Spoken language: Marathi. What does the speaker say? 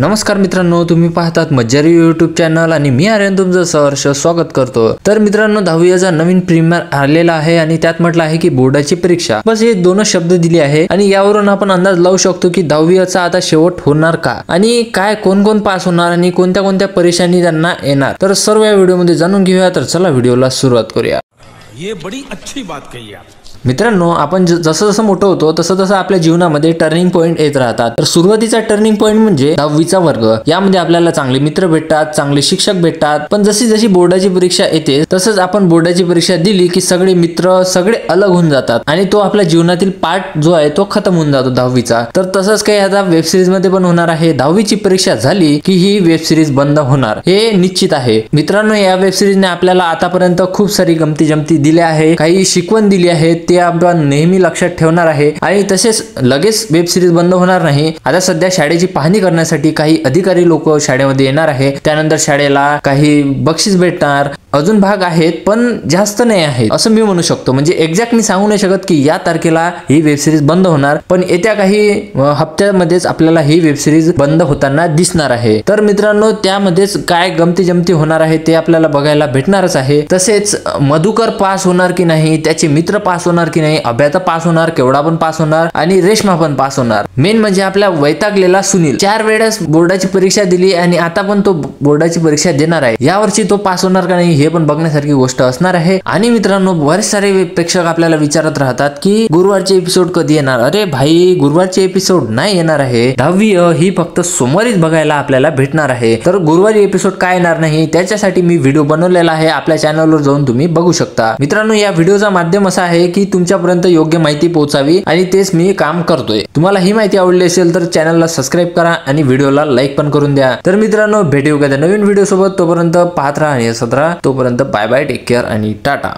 नमस्कार मित्रांनो, तुम्ही पाहतात मज्जारी यूट्यूब चॅनल आणि मी आर्यन तुमचं सहर्ष स्वागत करतो। तर मित्रांनो, 10वीचा नवीन प्रीमियर आलेला आहे आणि त्यात म्हटलं आहे की बोर्डाची परीक्षा, बस हे दोनच शब्द दिले आहे आणि यावरून आपण अंदाज लावू शकतो की 10वीचा आता शेवट होणार का आणि काय कोण कोण पास होणार आणि कोणत्या कोणत्या परीक्षांनी त्यांना येणार, तर सर्व या व्हिडिओमध्ये जाणून घेऊया। तर चला व्हिडिओला सुरुवात करूया। ये बड़ी अच्छी बात कही आप। मित्रांनो, आपण जसं जसं मोठं होतो तसं तसं आपल्या जीवनामध्ये टर्निंग पॉइंट येत राहतात। तर सुरुवातीचा टर्निंग पॉइंट म्हणजे 10वीचा वर्ग। यामध्ये आपल्याला चांगले मित्र भेटतात, चांगले शिक्षक भेटतात, पण जशी जशी बोर्डाची परीक्षा येते तसंच आपण बोर्डाची परीक्षा दिली की सगळे मित्र सगळे अलग होऊन जातात आणि तो आपल्या जीवनातील पार्ट जो आहे तो खतम होऊन जातो 10वीचा। तर तसंच काही आता वेब सिरीज मध्ये पण होणार आहे। 10वीची परीक्षा झाली की ही वेब सिरीज बंद होणार हे निश्चित आहे। मित्रांनो, या वेब सिरीजने आपल्याला आतापर्यंत खूप सारी गमती जमती दिल्या आहे, काही शिकवण दिली आहे, ते आपण नेहमी लक्षात ठेवणार आहे आणि तसेच लगेच वेब सिरीज बंद होणार नाही। आता सध्या शाळेची पाहणी करण्यासाठी काही अधिकारी लोक शाळेमध्ये येणार आहे, त्यानंतर शाळेला काही बक्षीस भेटणार, अजून भाग आहेत पण जास्त नाही आहेत असं मी म्हणू शकतो। म्हणजे एक्झॅक्ट मी सांगू नाही शकत की या तारखेला ही वेब सिरीज बंद होणार, पण येत्या काही हप्त्यामध्येच आपल्याला ही वेब सिरीज बंद होताना दिसणार आहे। तर मित्रांनो, त्यामध्येच काय गमती जमती होणार आहे ते आपल्याला बघायला भेटणारच आहे। तसेच मधुकर पास होणार की नाही, त्याचे मित्र पास होणार की नाही, अभ्याता पास होणार, केवढा पण पास होणार आणि रेश्मा पण पास होणार। मेन म्हणजे आपला वैतागलेला सुनील 4 वेळेस बोर्डाची परीक्षा दिली आणि आता पण तो बोर्डाची परीक्षा देणार आहे। यावर्षी तो पास होणार का नाही हे पण बघण्यासारखी गोष्ट असणार आहे। आणि मित्रांनो, बरेच सारे प्रेक्षक आपल्याला विचारत राहतात की गुरुवारचे एपिसोड कधी येणार। अरे भाई, गुरुवारचे एपिसोड नाही येणार आहे। 10वी ही फक्त सोमवारीच बघायला आपल्याला भेटणार आहे। तर गुरुवारी एपिसोड काय येणार नाही त्याच्यासाठी मी व्हिडिओ बनवलेला आहे, आपल्या चॅनलवर जाऊन तुम्ही बघू शकता। मित्रांनो, या व्हिडिओचा माध्यम असा आहे की तुमच्यापर्यंत योग्य माहिती पोहोचावी आणि तेच मी काम करतोय। तुम्हाला ही माहिती आवडली असेल तर चॅनलला सबस्क्राइब करा आणि व्हिडिओला लाईक पण करून द्या। तर मित्रांनो, भेटू एखाद्या नवीन व्हिडिओ सोबत, तोपर्यंत पाहत राहा आणि हसत राहा। तोपर्यंत बाय बाय, टेक केअर आणि टाटा।